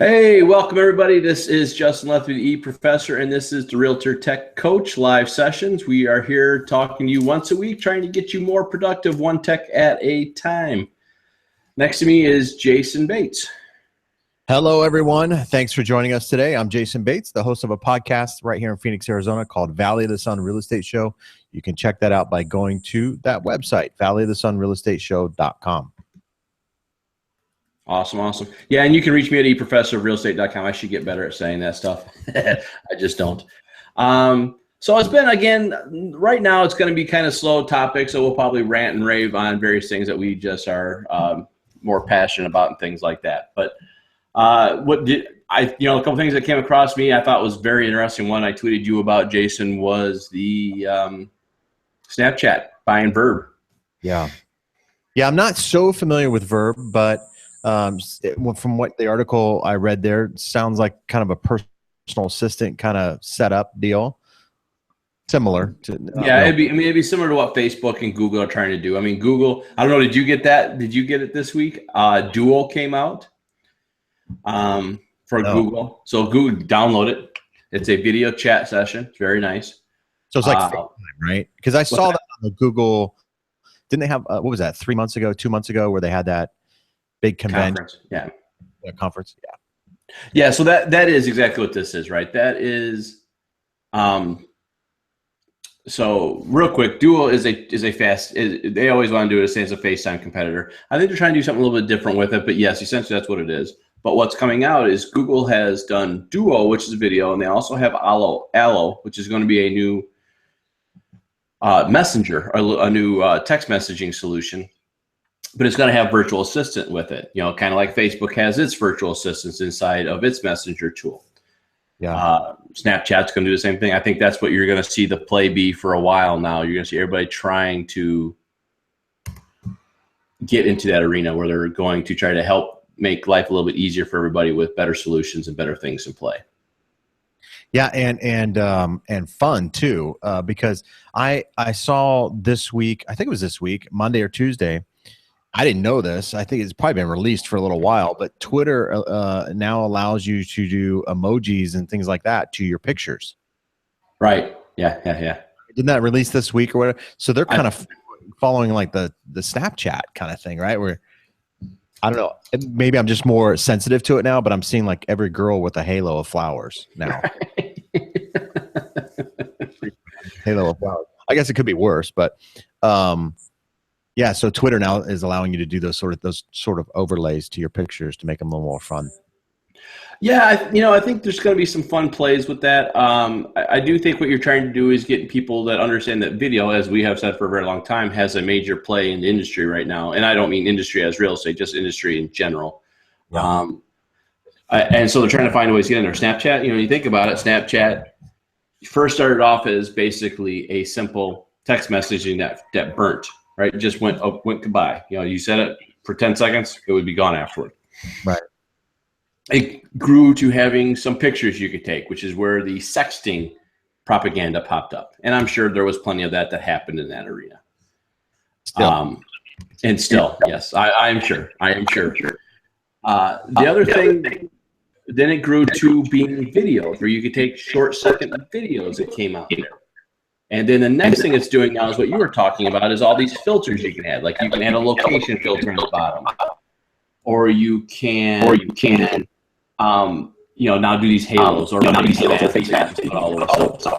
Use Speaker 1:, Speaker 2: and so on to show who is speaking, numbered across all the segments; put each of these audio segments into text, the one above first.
Speaker 1: Hey, welcome everybody. This is Justin Lethby, the E-Professor, and this is the Realtor Tech Coach live sessions. We are here talking to you once a week, trying to get you more productive, one tech at a time. Next to me is Jason Bates.
Speaker 2: Hello, everyone. Thanks for joining us today. I'm Jason Bates, the host of a podcast right here in Phoenix, Arizona called Valley of the Sun Real Estate Show. You can check that out by going to that website, valleyofthesunrealestateshow.com.
Speaker 1: Awesome. Yeah, and you can reach me at eprofessorofrealestate.com. I should get better at saying that stuff. I just don't. So it's been, again, right now it's going to be kind of slow topic, so we'll probably rant and rave on various things that we just are more passionate about and things like that. But a couple things that came across me I thought was very interesting. One I tweeted you about, Jason, was the Snapchat buying Verb.
Speaker 2: Yeah, I'm not so familiar with Verb, but from what the article I read there, it sounds like kind of a personal assistant kind of setup deal. Similar to
Speaker 1: it'd be similar to what Facebook and Google are trying to do. I mean, Google, I don't know, did you get that? Did you get it this week? Duo came out for Google. So Google, download it. It's a video chat session. It's very nice.
Speaker 2: So it's like FaceTime, right? Because I saw that on the Google. Didn't they have what was that, 2 months ago, where they had that big convention? Conference.
Speaker 1: Yeah. So that is exactly what this is, right? That is, so real quick, Duo is a fast. They always want to do it as a FaceTime competitor. I think they're trying to do something a little bit different with it, but yes, essentially that's what it is. But what's coming out is Google has done Duo, which is video, and they also have Allo, which is going to be a new messenger, a new text messaging solution. But it's going to have virtual assistant with it, kind of like Facebook has its virtual assistants inside of its messenger tool.
Speaker 2: Yeah.
Speaker 1: Snapchat's going to do the same thing. I think that's what you're going to see the play be for a while now. You're going to see everybody trying to get into that arena where they're going to try to help make life a little bit easier for everybody with better solutions and better things in play.
Speaker 2: Yeah, and fun too, because I saw this week, I think it was this week, Monday or Tuesday. I didn't know this. I think it's probably been released for a little while, but Twitter now allows you to do emojis and things like that to your pictures.
Speaker 1: Right. Yeah.
Speaker 2: Didn't that release this week or whatever? So they're kind of following like the Snapchat kind of thing, right? Where I don't know. Maybe I'm just more sensitive to it now, but I'm seeing like every girl with a halo of flowers now. Halo of flowers. I guess it could be worse, but yeah. So Twitter now is allowing you to do those sort of overlays to your pictures to make them a little more fun.
Speaker 1: Yeah, I think there's going to be some fun plays with that. I do think what you're trying to do is get people that understand that video, as we have said for a very long time, has a major play in the industry right now. And I don't mean industry as real estate, just industry in general.
Speaker 2: Yeah.
Speaker 1: And so they're trying to find ways to get in there. Snapchat, you think about it, Snapchat first started off as basically a simple text messaging that burnt, right? It just went goodbye. You said it for 10 seconds, it would be gone afterward.
Speaker 2: Right.
Speaker 1: It grew to having some pictures you could take, which is where the sexting propaganda popped up. And I'm sure there was plenty of that happened in that arena. Still, yes, I am sure. The other thing, then it grew to being videos, where you could take short second videos that came out there. And then the next thing it's doing now is what you were talking about, is all these filters you can add. Like you can add a location filter on the bottom, or you can now do these halos, or now these faces put all over.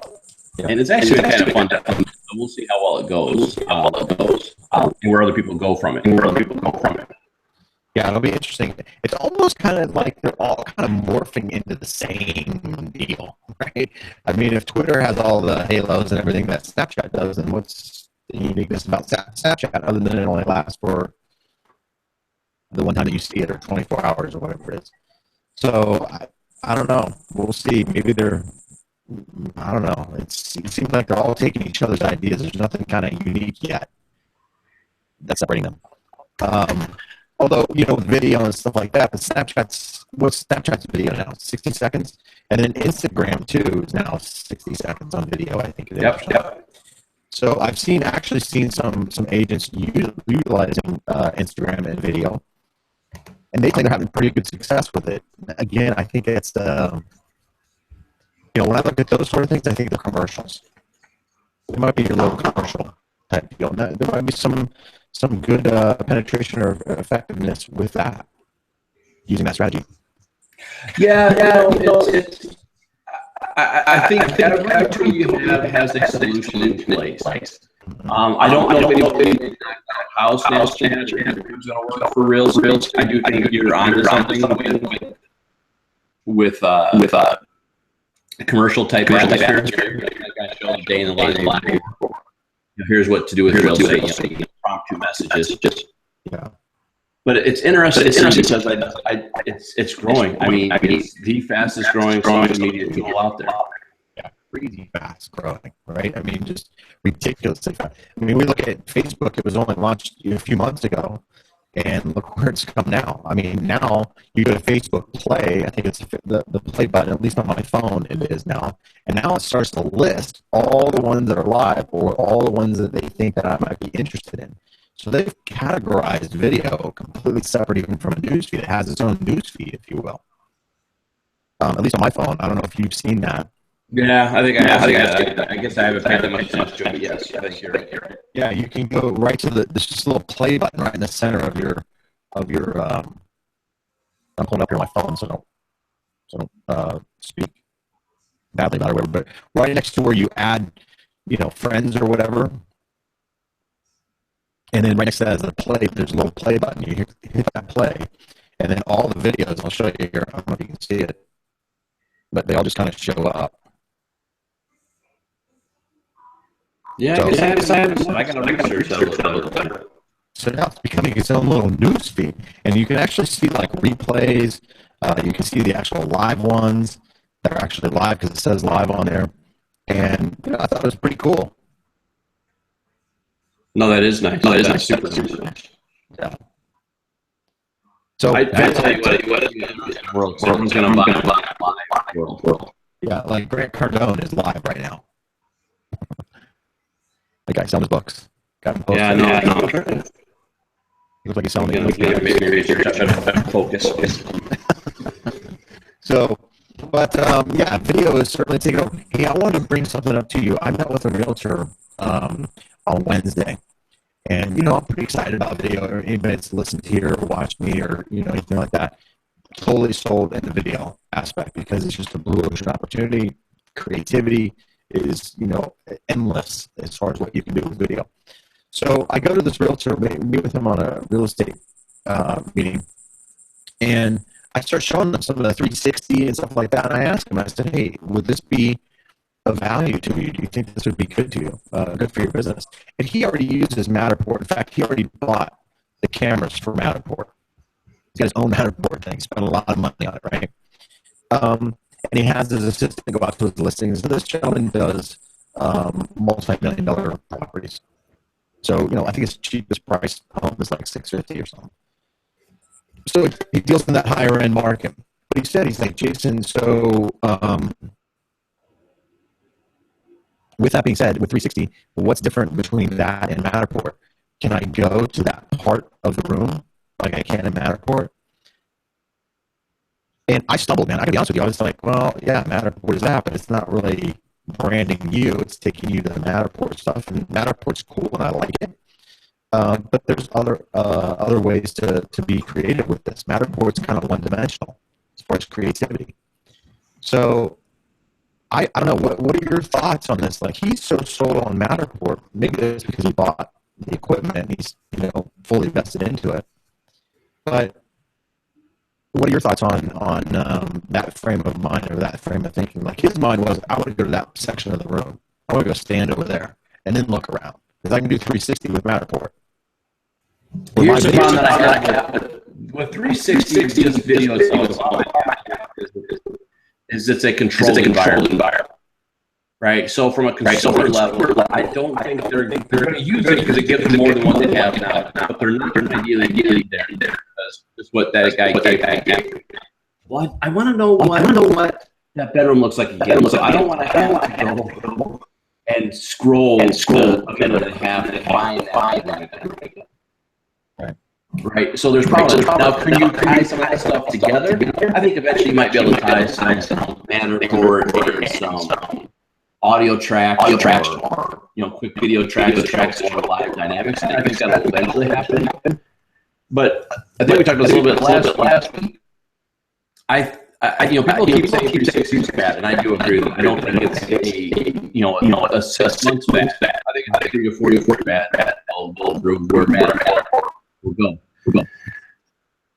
Speaker 1: And it's actually kind of fun. We'll see how well it goes, and where other people go from it.
Speaker 2: Yeah, it'll be interesting. It's almost kind of like they're all kind of morphing into the same deal, right? I mean, if Twitter has all the halos and everything that Snapchat does, then what's the uniqueness about Snapchat other than it only lasts for the one time that you see it, or 24 hours or whatever it is? So I don't know. We'll see. Maybe I don't know. It seems like they're all taking each other's ideas. There's nothing kind of unique yet that's separating them. Although, with video and stuff like that, but what's Snapchat's video now? 60 seconds? And then Instagram, too, is now 60 seconds on video, I think it is.
Speaker 1: Yep.
Speaker 2: So I've actually seen some agents utilizing Instagram and video. and they claim they're having pretty good success with it. Again, I think it's when I look at those sort of things, I think they're commercials. It might be a little commercial type deal. There might be some good penetration or effectiveness with that, using that strategy.
Speaker 1: Yeah, I think every tool you have has a solution in place. I don't know if anybody in house sales manager is going to work for real. I do think you're onto something with commercial type atmosphere. Like I showed day in the life. Here's what to do with real estate. Impromptu messages.
Speaker 2: Yeah.
Speaker 1: But it's interesting because it's growing. I mean, it's the fastest growing social media tool out there.
Speaker 2: Yeah, crazy fast growing, right? I mean, just ridiculously fast. I mean, we look at Facebook; it was only launched a few months ago, and look where it's come now. I mean, now you go to Facebook Play. I think it's the play button, at least on my phone, it is now. And now it starts to list all the ones that are live or all the ones that they think that I might be interested in. So they've categorized video completely separate even from a newsfeed. It has its own newsfeed, if you will. At least on my phone. I don't know if you've seen that.
Speaker 1: Yeah, I think I guess I haven't paid that much attention to it. Yes, I think you're right.
Speaker 2: Yeah, you can go right to there's just a little play button right in the center of your I'm pulling up here on my phone, so don't speak badly about it, whatever. But right next to where you add, friends or whatever. And then right next to that is a play. There's a little play button. You hit that play, and then all the videos. I'll show you here. I don't know if you can see it, but they all just kind of show up.
Speaker 1: Yeah, so, I got to research that a little better.
Speaker 2: So now it's becoming its own little news feed, and you can actually see like replays. You can see the actual live ones that are actually live because it says live on there, and I thought it was pretty cool.
Speaker 1: No, that is nice. No, that is nice. Super nice.
Speaker 2: Yeah. So
Speaker 1: I tell you what world. Someone's going to buy live world.
Speaker 2: Yeah, like Grant Cardone is live right now. The guy selling his books. Got him posted.
Speaker 1: Yeah, no.
Speaker 2: He looks like he's selling
Speaker 1: it. Focus.
Speaker 2: So, but yeah, video is certainly taking over. Hey, I wanted to bring something up to you. I met with a realtor on Wednesday, and I'm pretty excited about video. Or anybody that's listened here or watched me or anything like that, totally sold in the video aspect because it's just a blue ocean opportunity. Creativity is endless as far as what you can do with video. So I go to this realtor, meet with him on a real estate meeting, and I start showing them some of the 360 and stuff like that. And I asked him, I said, "Hey, would this be of value to you? Do you think this would be good to you, good for your business?" And he already uses Matterport. In fact, he already bought the cameras for Matterport. He's got his own Matterport thing. He spent a lot of money on it, right? And he has his assistant go out to his listings. And this gentleman does multi-million-dollar properties. So, I think his cheapest price home is like $650 or something. So he deals in that higher end market. But he said, he's like, "Jason, so with that being said, with 360, what's different between that and Matterport? Can I go to that part of the room like I can in Matterport?" And I stumbled, man. I gotta be honest with you. I was like, well, yeah, Matterport is that, but it's not really branding you. It's taking you to the Matterport stuff, and Matterport's cool, and I like it. But there's other ways to be creative with this. Matterport's kind of one-dimensional as far as creativity. So I don't know. What are your thoughts on this? Like, he's so sold on Matterport. Maybe it's because he bought the equipment and he's fully vested into it. But what are your thoughts on that frame of mind or that frame of thinking? Like, his mind was, I want to go to that section of the room. I want to go stand over there and then look around because I can do 360 with Matterport.
Speaker 1: Here's the problem that I have with 360. Just video itself is it's a controlled environment. Right. So from a consumer level, I don't think they're going to use it because it gives them more than what they have now. But they're not going to ideally there. That's what that guy gave. Well, I want to know what that bedroom looks like again. So I don't want to have to go and scroll a minute and a half to find that.
Speaker 2: Right.
Speaker 1: right? So there's probably now. Can you tie some of that stuff together? I think eventually you might be able to tie some man report and some audio tracks, or quick video tracks that show live dynamics. I think that'll eventually happen. But I think we talked about this a little bit last week. People keep saying 360 is bad, and I do agree with them. I don't think it's a 6 months bad. I think it's 3 to 4 years bad. We'll improve. We're bad. We'll go.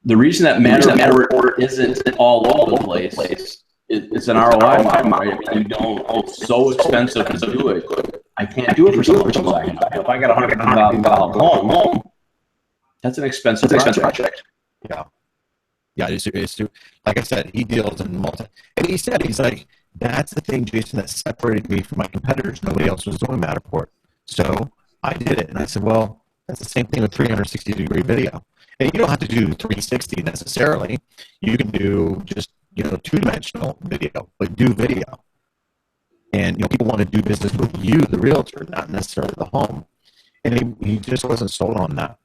Speaker 1: The reason that matter report isn't all over the place, it's an ROI model, right? I mean, it's so expensive to do it. I can't do it for someone. If I got $100,000 home, that's an expensive project.
Speaker 2: Yeah, it's like I said, he deals in and he's like, that's the thing, Jason, that separated me from my competitors. Nobody else was doing Matterport. So I did it. And I said, well, that's the same thing with 360-degree video. And you don't have to do 360 necessarily. You can do just, two-dimensional video, but do video. And, people want to do business with you, the realtor, not necessarily the home. And he just wasn't sold on that.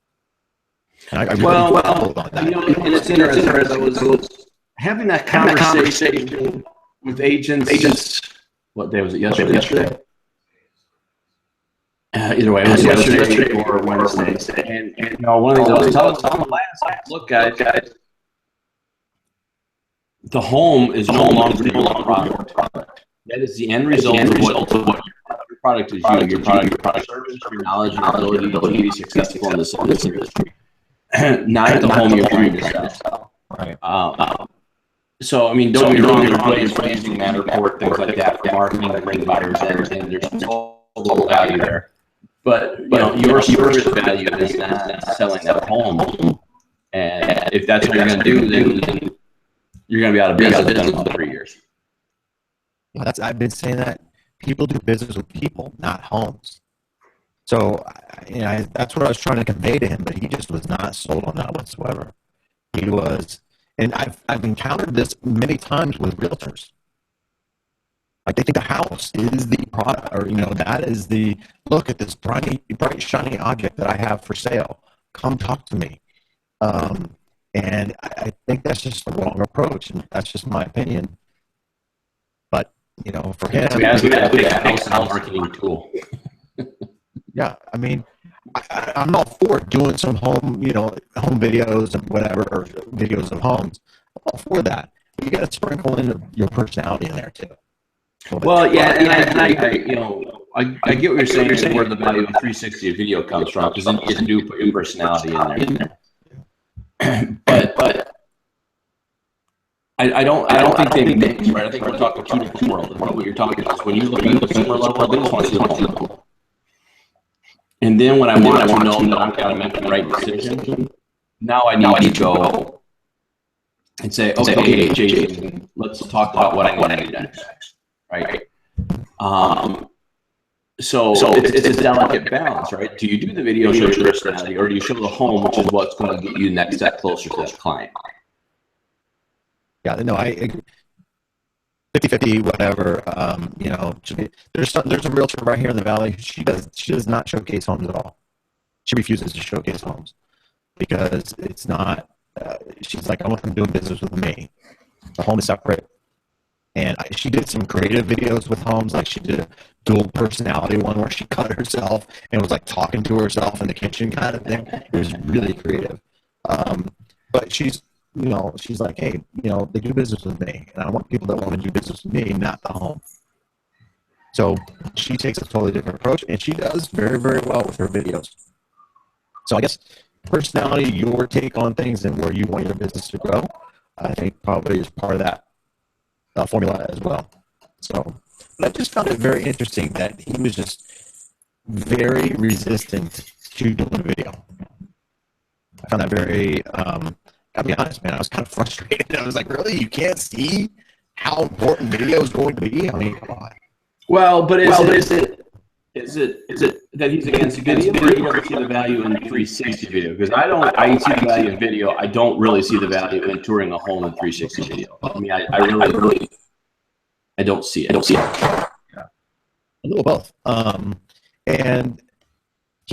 Speaker 2: And I really on that.
Speaker 1: And it's interesting. I was having that conversation with agents. What day was it? Yesterday. Either way, it was yesterday or Wednesday. And one of these I was telling them last, look, guys, the home is no longer your product. That is the end result of what your product is. Your product service, your knowledge, your ability to be successful in this industry. Not the home you're trying to sell. Right. So, I mean, don't be wrong. There's ways for using Matterport, things like that, for marketing, to bring buyers in, and there's total value there. But your service value is not selling that home. And if that's what you're going to do, then you're going to be out of business in about 3 years.
Speaker 2: Well, I've been saying that people do business with people, not homes. So, that's what I was trying to convey to him, but he just was not sold on that whatsoever. He was, and I've encountered this many times with realtors. Like, they think a house is the product, or that is the look at this bright shiny object that I have for sale. Come talk to me. And I think that's just the wrong approach, and that's just my opinion. But for him,
Speaker 1: it's a marketing tool.
Speaker 2: Yeah, I mean, I'm all for doing some home videos and whatever, or videos of homes. I'm all for that. But you got to sprinkle in your personality in there too.
Speaker 1: Well, yeah, and I get what you're saying. Is where the value of 360 video comes from, because then you can do put your personality in there. But I don't think they mix, right? I think we're talking two different worlds. What you're talking about is when you look at the consumer level, they just want to see the home. And then when I want to know that I'm going to make the right decision, now I need to go and say, okay, Jason, let's talk about what I'm going to do next, right? So it's a delicate balance, right? Do you do the video show your personality, or do you show the home, which is what's going to get you the next step closer to that client?
Speaker 2: Yeah, no, I agree. 50-50, whatever. There's a realtor right here in the valley. She does not showcase homes at all. She refuses to showcase homes because it's not. She's like, I want them doing business with me. The home is separate. And she did some creative videos with homes, like she did a dual personality one where she cut herself and was like talking to herself in the kitchen kind of thing. It was really creative. But she's like, hey, they do business with me, and I want people that want to do business with me, not the home. So she takes a totally different approach, and she does very, very well with her videos. So I guess personality, your take on things, and where you want your business to go, I think probably is part of that formula as well. So, but I just found it very interesting that he was just very resistant to doing video. I found that very, I'll be honest, man, I was kind of frustrated. I was like, really? You can't see how important video is going to be? I mean, come on.
Speaker 1: Well, but is it that he's against video, or he doesn't see the value in 360 video? Because I see the value in video. I don't really see the value in touring a home in 360 video. I mean, I really don't see it.
Speaker 2: Yeah. A little both. And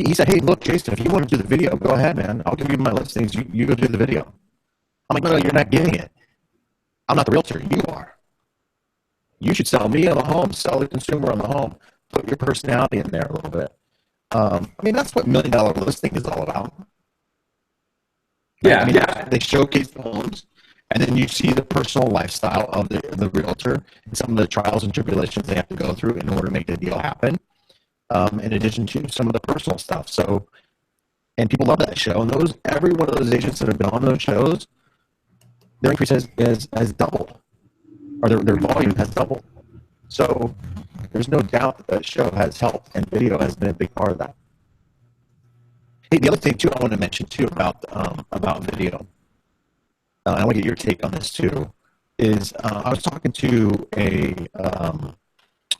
Speaker 2: he said, hey, look, Jason, if you want to do the video, go ahead, man. I'll give you my listings. You go do the video. I'm like, no, you're not getting it. I'm not the realtor. You are. You should sell me on the home, sell the consumer on the home, put your personality in there a little bit. I mean, that's what $1 Million Listing is all about. Right?
Speaker 1: Yeah,
Speaker 2: I mean, they showcase the homes, and then you see the personal lifestyle of the realtor and some of the trials and tribulations they have to go through in order to make the deal happen. In addition to some of the personal stuff. So, and people love that show. And every one of those agents that have been on those shows, their increase has doubled, or their volume has doubled. So, there's no doubt that show has helped, and video has been a big part of that. Hey, the other thing too, I want to mention too about video. I want to get your take on this too. Is I was talking to a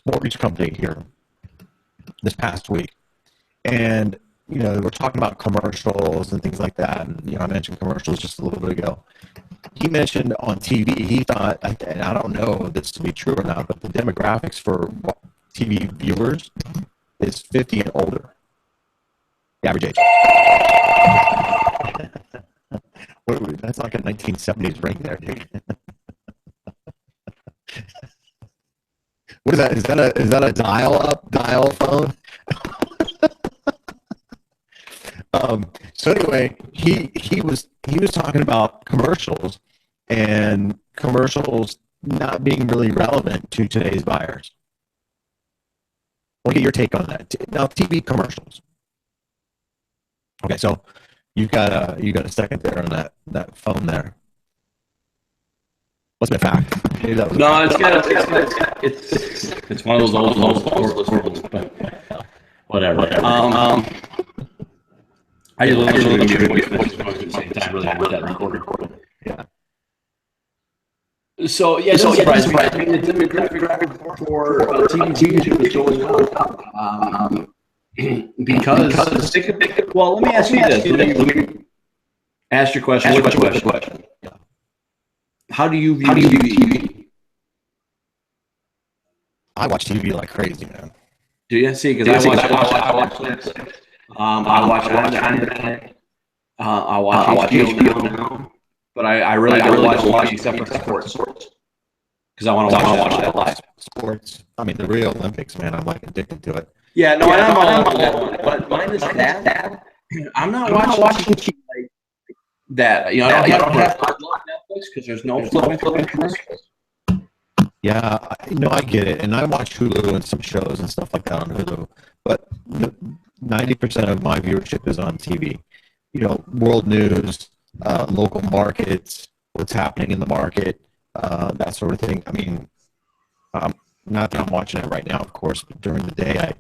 Speaker 2: mortgage company here this past week, and we're talking about commercials and things like that. And I mentioned commercials just a little bit ago. He mentioned on TV, he thought, and I don't know if this to be true or not, but the demographics for TV viewers is 50 and older. The average age. That's like a 1970s ring there, dude. What is that? Is that a dial phone? So anyway, he was talking about commercials and commercials not being really relevant to today's buyers. I'll get your take on that. Now, TV commercials. Okay, so you got a second there on that phone there. What's my fact? Maybe that was
Speaker 1: no, it's one of those old, but whatever. I just literally give you voice messages at the same time. Really want that recorded.
Speaker 2: Yeah.
Speaker 1: So yeah, don't surprise me. I mean, the demographic for TV is going up. Because well, let me ask you this. Let me ask your question. What's your question? Yeah. How do you view TV?
Speaker 2: I watch TV like crazy, man.
Speaker 1: Do you see? Because I watch Netflix. I watch internet. I watch HBO now. But I really don't watch TV except for sports. Because I want to watch that live.
Speaker 2: Sports. I mean, the Rio Olympics, man. I'm like addicted to it.
Speaker 1: Yeah, no, I'm all on that one. But mine is that. I'm not watching TV like that. I don't have Netflix because there's no flowing commercials.
Speaker 2: Yeah, I get it, and I watch Hulu and some shows and stuff like that on Hulu. But 90% of my viewership is on TV. World news, local markets, what's happening in the market, that sort of thing. I mean, not that I'm watching it right now, of course, but during the day, I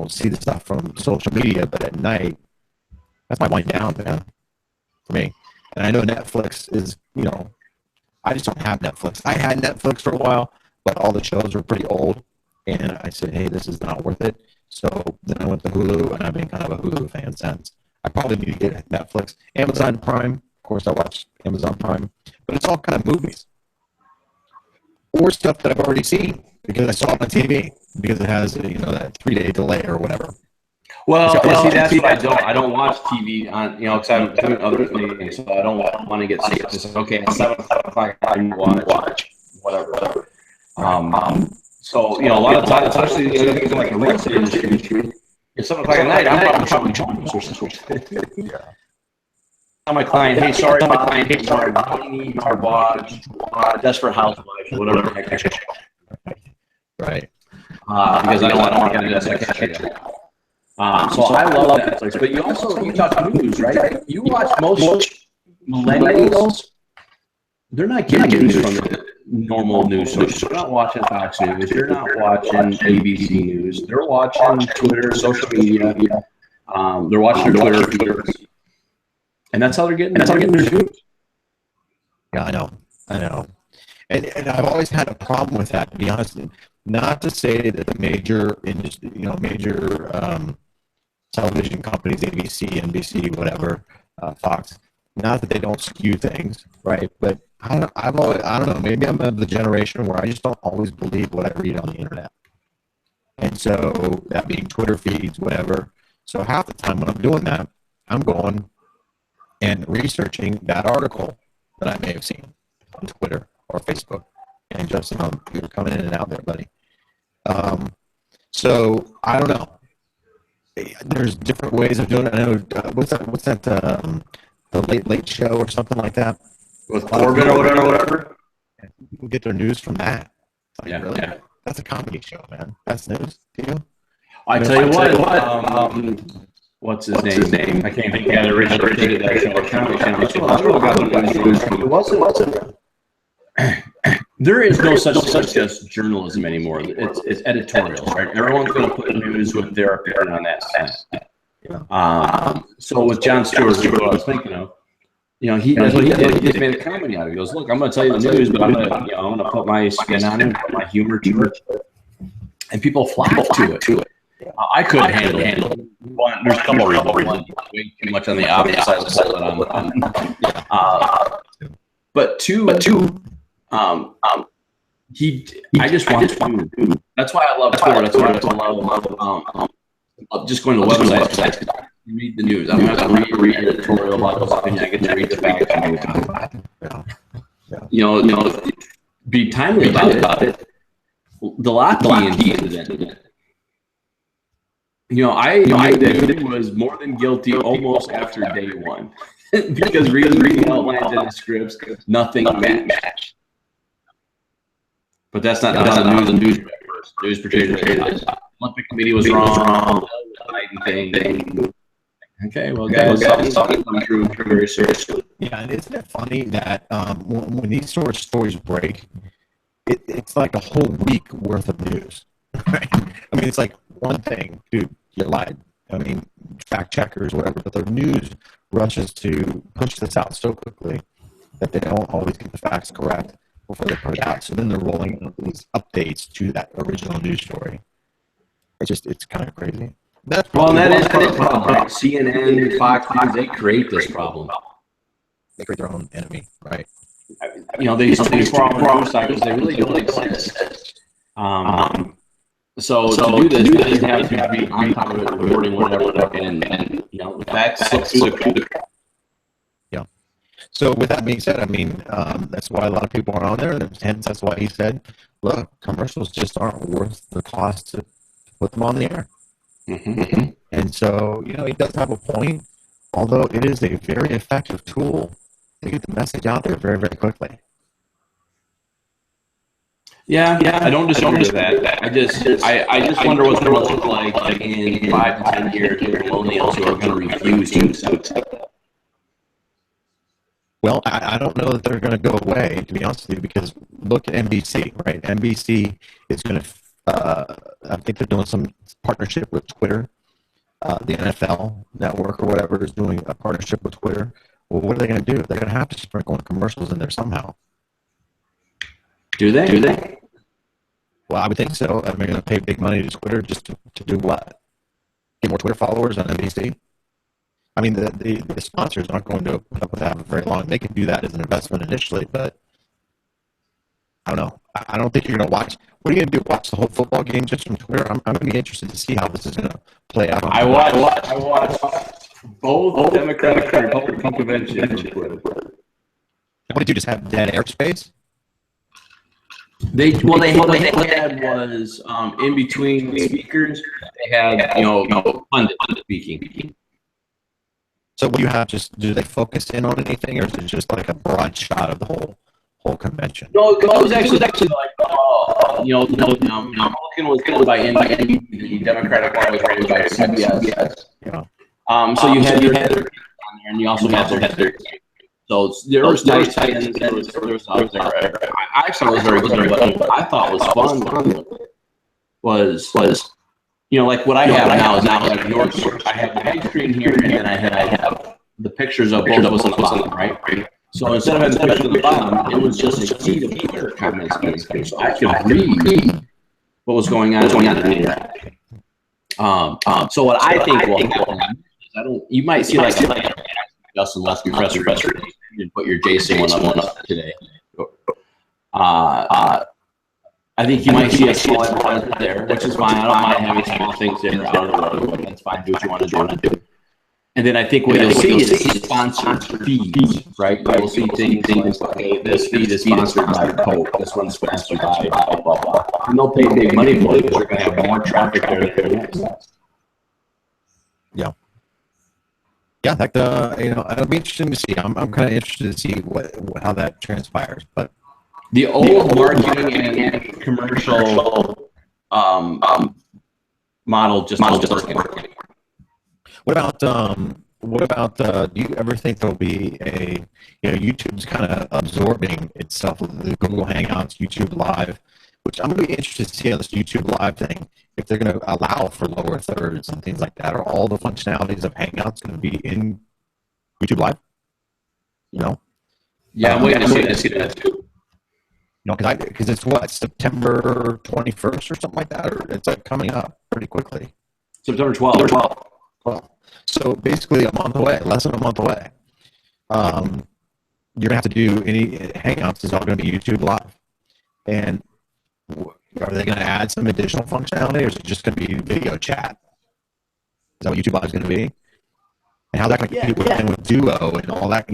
Speaker 2: see the stuff from social media. But at night, that's my wind down, man, for me. And I know Netflix is, I just don't have Netflix. I had Netflix for a while, but all the shows were pretty old. And I said, hey, this is not worth it. So then I went to Hulu, and I've been kind of a Hulu fan since. I probably need to get Netflix. Amazon Prime, of course, I watch Amazon Prime. But it's all kind of movies. Or stuff that I've already seen because I saw it on TV. Because it has, that 3-day delay or whatever.
Speaker 1: Well, see, that's what I don't. I don't watch TV on, because I'm doing other things, so I don't want to get sick. Just okay, at 7 o'clock I watch whatever. So a lot of times, especially things like the real estate industry, it's 7 o'clock at night. I'm probably shopping or something. Yeah. Tell my client, hey, sorry, I need to watch Desperate Housewives or whatever the heck.
Speaker 2: Right.
Speaker 1: Because I don't want to get into that. So I love Netflix, but you talk news, right? You watch most millennials, they're not getting news from the normal news sources. They're not watching Fox News. They're not watching ABC News. They're watching Twitter, social media. They're watching their Twitter feeds. And that's how they're getting their news.
Speaker 2: Yeah, I know. And I've always had a problem with that, to be honest. Not to say that the major industry, television companies, ABC, NBC, whatever, Fox, not that they don't skew things, right? But I don't know. Maybe I'm of the generation where I just don't always believe what I read on the internet. And so that being Twitter feeds, whatever, So half the time when I'm doing that, I'm going and researching that article that I may have seen on Twitter or Facebook. And Justin, you're coming in and out there, buddy. So I don't know. There's different ways of doing it. I know what's that? The Late Show or something like that
Speaker 1: with Corbin or whatever.
Speaker 2: People get their news from that. Like,
Speaker 1: yeah,
Speaker 2: really?
Speaker 1: yeah.
Speaker 2: That's a comedy show, man. That's news to you.
Speaker 1: I tell you what. What's his name? I can't think of the original did that show. Comedy Channel. It wasn't. There is no such as journalism anymore. It's editorials, right? Everyone's going to put news with their opinion on that side. So with Jon Stewart, what I was thinking of, that's what he did. He just made a comedy out of it. He goes, look, I'm going to tell you the news, but I'm going to put my spin on it, put my humor to it, and people flock to it. I couldn't handle it. One, there's a couple of reasons. One, way too much on the opposite side of the pole that I'm. But two. I just want to. That's why I love Twitter. That's why I love just going to the website. Read the news. I'm not going to read editorial about this opinion. I get to read the facts. Be timely about it. The Lockheed incident. I knew that he was more than guilty almost after day one because reading outlines in the scripts, nothing matched. But that's not the news. News portrayed Olympic Committee was wrong. Thing. Okay, well, guys, something come true very seriously.
Speaker 2: Yeah, and isn't it funny that when these sort of stories break, it's like a whole week worth of news. Right? I mean, it's like one thing, dude, you lied. I mean, fact checkers, whatever, but the news rushes to push this out so quickly that they don't always get the facts correct before they put it out. So then they're rolling out these updates to that original news story. It's kind of crazy.
Speaker 1: That is part of the problem. Right? CNN, Fox News, they create this problem.
Speaker 2: They create their own enemy, right?
Speaker 1: These 24-hour news cycles, they really don't exist. So to do this, you have to be on top of it, reporting whatever, and the facts slip through the cracks.
Speaker 2: Yeah. So with that being said, I mean, that's why a lot of people are on there, and hence that's why he said, look, commercials just aren't worth the cost to put them on the air.
Speaker 1: Mm-hmm.
Speaker 2: And so, he does have a point, although it is a very effective tool to get the message out there very, very quickly.
Speaker 1: Yeah, I don't disagree with that. I just wonder what it will look like in 5 to 10 years with millennials who are going to refuse to accept that.
Speaker 2: Well, I don't know that they're going to go away, to be honest with you, because look at NBC, right? NBC is going to, I think they're doing some partnership with Twitter. The NFL network or whatever is doing a partnership with Twitter. Well, what are they going to do? They're going to have to sprinkle commercials in there somehow.
Speaker 1: Do they?
Speaker 2: Well, I would think so. I mean, they're going to pay big money to Twitter just to do what? Get more Twitter followers on NBC? I mean, the sponsors aren't going to put up with that for very long. They can do that as an investment initially, but I don't know. I don't think you're going to watch. What are you going to do? Watch the whole football game just from Twitter? I'm going to be interested to see how this is going to play out.
Speaker 1: I watch both Democratic and Republican conventions from Twitter.
Speaker 2: What did you just have? Dead airspace?
Speaker 1: They had was in between speakers. They had pundit speaking.
Speaker 2: So what do you have? Just do they focus in on anything, or is it just like a broad shot of the whole convention?
Speaker 1: No, it was actually like Republican was killed by NBC, the Democratic one was rated by CBS.
Speaker 2: Yeah.
Speaker 1: So you had on there, and you also had their. So there was nice tight there was out there. I actually was very good, but what I thought was fun was like what I have now is like yours. I have the big screen here, and then I have the pictures of both of us on the bottom, right? So instead of having the pictures on the bottom, it was just a feed of Twitter comments coming through, so I could read what was going on in there. So what I think will happen is you might see like Justin left Professor and put your Jason one up today. I think you might see a small advertisement there, which is fine. I don't mind having small things there out of the road. That's fine. Do what you want to do. And then I think what you'll see is sponsored feeds, right? You'll see things like, okay, this feed is sponsored by Coke. This one's sponsored by blah, blah, blah. And they'll pay big money for it because you're going to have more traffic there than it is.
Speaker 2: Yeah. Yeah, it'll be interesting to see. I'm kind of interested to see how that transpires. But
Speaker 1: the old marketing and commercial model just doesn't work.
Speaker 2: What about do you ever think there'll be YouTube's kind of absorbing itself with the Google Hangouts, YouTube Live, which I'm going to be interested to see on this YouTube Live thing, if they're going to allow for lower thirds and things like that. Are all the functionalities of Hangouts going to be in YouTube Live?
Speaker 1: Yeah, I'm waiting to see that too.
Speaker 2: Because it's what, September 21st or something like that, or it's like coming up pretty quickly.
Speaker 1: September 12th.
Speaker 2: Well, so basically a month away, less than a month away. You're gonna have to do any Hangouts is all gonna be YouTube Live, and are they gonna add some additional functionality, or is it just gonna be video chat? Is that what YouTube Live is gonna be? And how's that gonna compete with Duo and all that?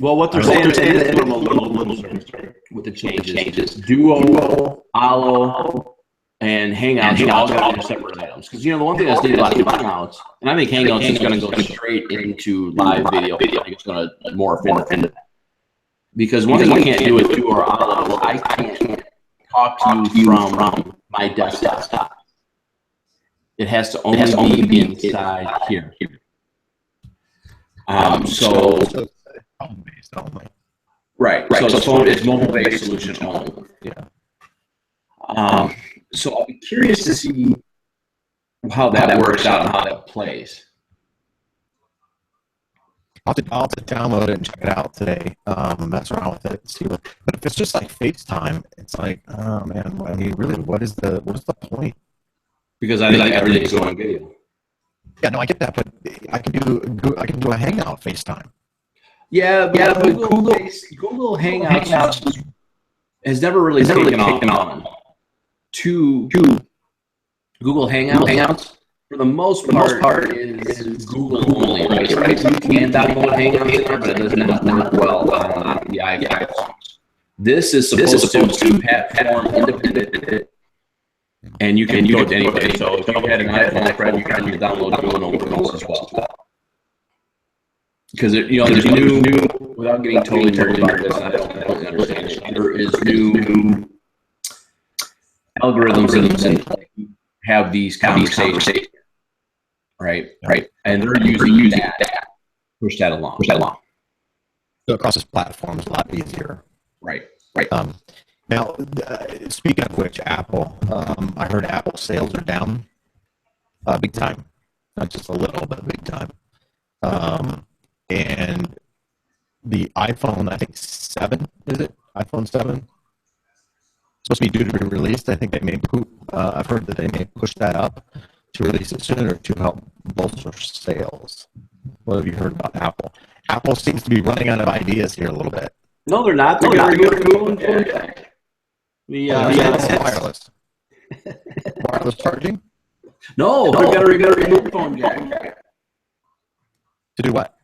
Speaker 1: Well, what they're saying is a little with the changes. Duo, Allo, and Hangouts all got their separate items. Because the one thing that's neat about Hangouts, and I think Hangouts is going to go straight into live video. I think it's going to morph into that. Because one thing you can't do with Duo or Allo, I can't talk to you from my desktop. It has to only be inside here. So
Speaker 2: phone-based only.
Speaker 1: Right. So it's mobile-based solution only.
Speaker 2: Yeah.
Speaker 1: So I'll be curious to see how that works out and how that plays.
Speaker 2: I'll have to download it and check it out today. Mess around with it and see what. But if it's just like FaceTime, it's like, oh man, really, what is the point?
Speaker 1: Because I think everything's going video.
Speaker 2: Yeah, no, I get that, but I can do a Hangout FaceTime.
Speaker 1: Yeah, but Google Hangouts has never really taken on. To Google Hangouts, for the most part, is Google only, right? You can download Hangouts, but it doesn't work well on the iPhone. This is supposed to be platform independent, and you can do it anyway. So if you had an iPhone, Fred, you can download Google as well. Because there's new, without getting totally turned about this, I don't understand it. There is new algorithms that have these conversations, right? And they're using that to push that along.
Speaker 2: So across this platform is a lot easier.
Speaker 1: Right.
Speaker 2: Now, speaking of which, Apple, I heard Apple sales are down big time. Not just a little, but big time. And the iPhone, I think 7, is it? iPhone 7? Supposed to be due to be released. I think they may. I've heard that they may push that up to release it sooner to help bolster sales. What have you heard about Apple? Apple seems to be running out of ideas here a little bit.
Speaker 1: No, they're not. They're going to jack.
Speaker 2: Wireless. Wireless charging?
Speaker 1: No, they've got to remove phone jack.
Speaker 2: To do what?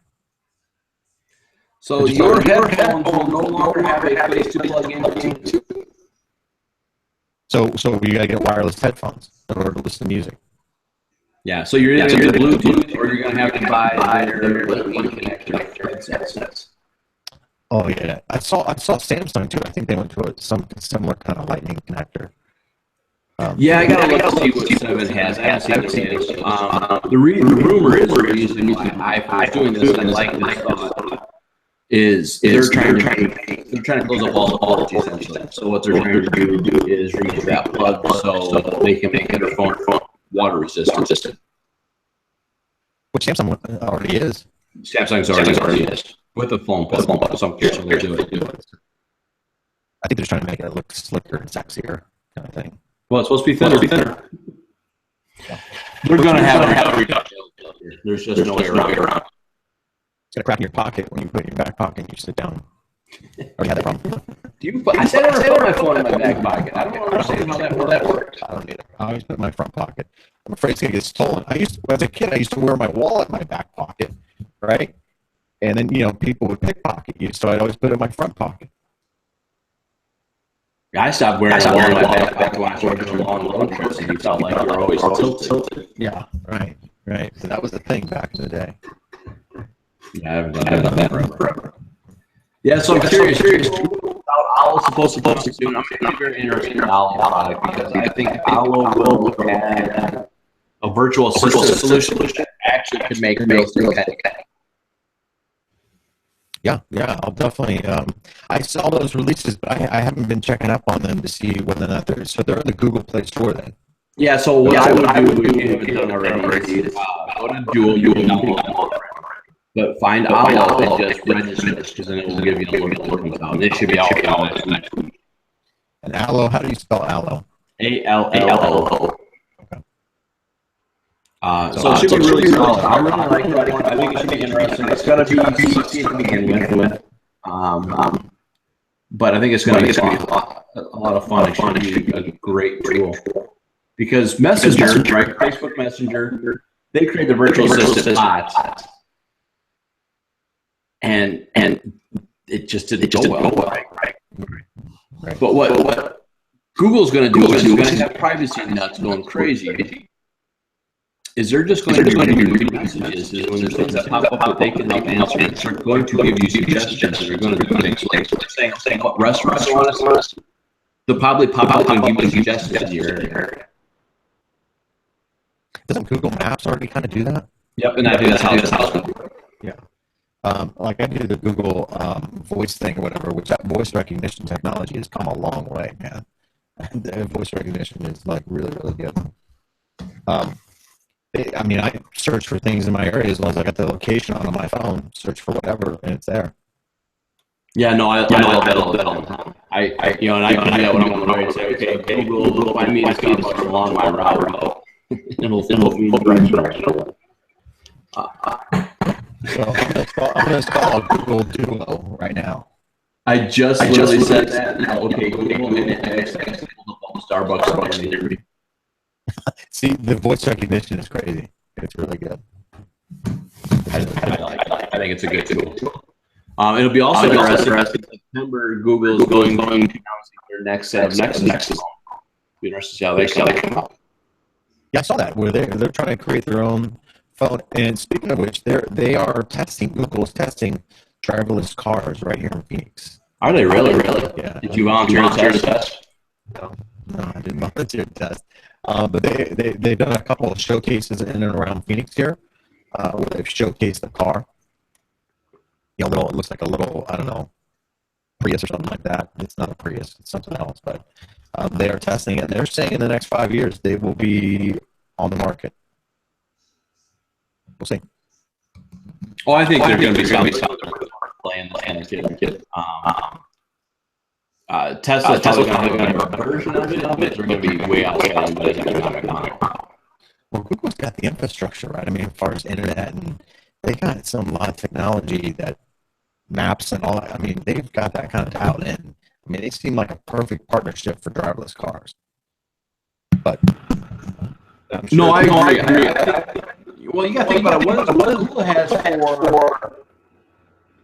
Speaker 1: So your headphones will no longer have a place to plug into.
Speaker 2: So you gotta get wireless headphones in order to listen to music.
Speaker 1: Yeah, so you're either going to Bluetooth or you're going to have to buy their connector headsets.
Speaker 2: Oh yeah, I saw Samsung too. I think they went to some similar kind of lightning connector.
Speaker 1: I gotta look to see what 7 has. I haven't seen it. The rumor is the reason why iPhone's doing this, and I like this thought, is they're trying to close up all the quality essentially. So what they're trying to do is remove that plug so they can make their phone water resistant.
Speaker 2: Which Samsung already is.
Speaker 1: Samsung's already is with the phone plug. So I'm curious what they're doing.
Speaker 2: I think they're just trying to make it look slicker and sexier kind of thing.
Speaker 1: Well, it's supposed to be thinner. Yeah. We're going to have a reduction. There's just no way around.
Speaker 2: It's going to crack in your pocket when you put it in your back pocket and you sit down. Already had that problem.
Speaker 1: I said I never put my phone in my back pocket. I don't understand how that works.
Speaker 2: I don't either. I always put it in my front pocket. I'm afraid it's going to get stolen. As a kid, I used to wear my wallet in my back pocket, right? And then, people would pickpocket you, so I'd always put it in my front pocket.
Speaker 1: I stopped wearing my wallet in my back pocket when I started doing long road trips, and you felt like you were always tilted.
Speaker 2: Yeah, right. So that was the thing back in the day.
Speaker 1: Yeah, I haven't done that forever. Yeah, so I'm curious how Owl's supposed to do. I'm very interested in Owl product because I think Owl will look at a virtual assistant solution that actually could make real estate.
Speaker 2: Yeah, I'll definitely. I saw those releases, but I haven't been checking up on them to see whether or not they're in the Google Play Store then.
Speaker 1: Yeah, so what I would do if you haven't done already is go to Dual, you can download it. But find Allo and just register because then it will give you the notifications out. It should be out next week.
Speaker 2: And Allo, how do you spell Allo?
Speaker 1: ALLO. Okay. So it should be really solid. I really like that one. I think it should be interesting. It's going to be CC to begin with. But I think it's going to be a lot of fun. It should be a great tool. Because Messenger, right? Facebook Messenger, they create the virtual assistant bots. And it just didn't go well. Right. But what Google's going to do is going to have privacy nuts going crazy. Is they're just going to read messages when there's things that pop up that they can help answer. They're going to give you suggestions. They're going to do things like saying what restaurants you want us. They'll probably pop up and give you suggestions in your area.
Speaker 2: Doesn't Google Maps already kind of do that?
Speaker 1: Yep, and I think that's how it's
Speaker 2: Yeah. Like I do the Google voice thing or whatever, which that voice recognition technology has come a long way, man. And the voice recognition is like really, really good. I search for things in my area as long as I got the location on my phone, search for whatever, and it's there.
Speaker 1: Yeah, no, I love that all the time. I can do that when I'm on the road and say, okay, Google, find me this company along my route. It'll me in the direction.
Speaker 2: So I'm gonna install Google Duo right now.
Speaker 1: I just literally said that. Okay, Google Starbucks.
Speaker 2: See, the voice recognition is crazy. It's really good.
Speaker 1: I think it's a good tool. It'll be also interesting. In September, Google is going to announce their next set of next. Be interested to see how they come out.
Speaker 2: Yeah, I saw that where they're trying to create their own phone. And speaking of which, Google's testing driverless cars right here in Phoenix.
Speaker 1: Are they really?
Speaker 2: Yeah.
Speaker 1: Did you volunteer to test?
Speaker 2: No, I didn't volunteer to test. But they've done a couple of showcases in and around Phoenix here, where they've showcased the car. It looks like a little, I don't know, Prius or something like that. It's not a Prius, it's something else. But they are testing it. And they're saying in the next 5 years they will be on the market. We'll see.
Speaker 1: Oh, I think they're going to be something playing kid. Tesla's going to have a version of it. They're going to be way outside anybody's economic model.
Speaker 2: Well, Google's got the infrastructure, right? I mean, as far as internet, and they got a lot of technology that maps and all that. I mean, they've got that kind of dialed in. I mean, they seem like a perfect partnership for driverless cars. But I'm sure
Speaker 1: I agree. Well, you got to think about it. What Google has for?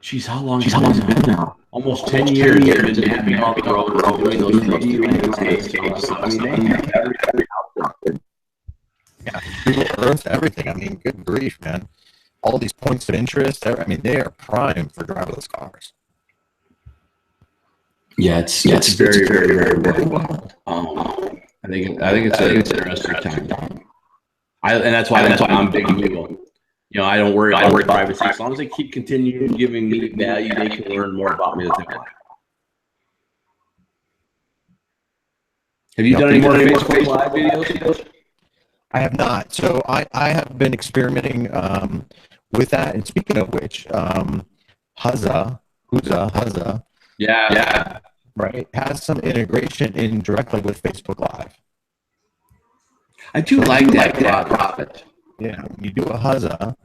Speaker 1: Geez, how long has it been now? Almost 10 years. They've been mapping all the roads, doing those 3D landscapes. I mean, they have everything out there.
Speaker 2: Yeah, Google Earth, everything. I mean, good grief, man. All these points of interest. I mean, they are prime for driverless cars.
Speaker 1: Yeah, it's very, very, very, very well. I think it's an interesting time. And that's why I'm big Google. I don't worry about privacy. As long as they keep continuing giving me value, they can learn more about me that they like. Have you done any more Facebook Live videos?
Speaker 2: I have not. So I have been experimenting with that. And speaking of which, Huzza,
Speaker 1: yeah,
Speaker 2: right, has some integration in directly with Facebook Live.
Speaker 1: I do like that product.
Speaker 2: Yeah, you do a Huzza.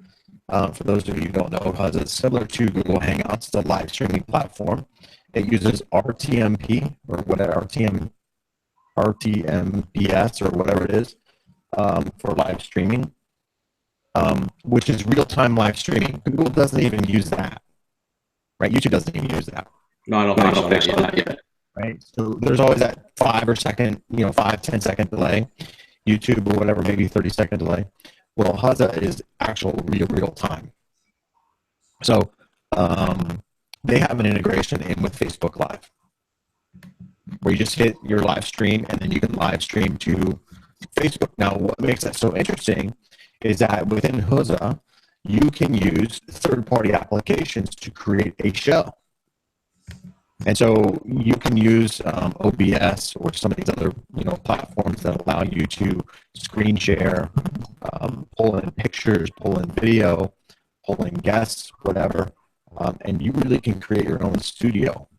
Speaker 2: For those of you who don't know, Huzza is similar to Google Hangouts. It's a live streaming platform. It uses RTMP or whatever, RTMBS or whatever it is, for live streaming, which is real-time live streaming. Google doesn't even use that, right? YouTube doesn't even use that.
Speaker 1: No, I don't think so. Not yet.
Speaker 2: Right? So there's always that 5-10 second delay. YouTube or whatever, maybe 30-second delay. Well, Huzza is actual real time. So they have an integration in with Facebook Live, where you just hit your live stream and then you can live stream to Facebook. Now, what makes that so interesting is that within Huzza, you can use third-party applications to create a show. And so you can use OBS or some of these other platforms that allow you to screen share, pull in pictures, pull in video, pull in guests, whatever, and you really can create your own studio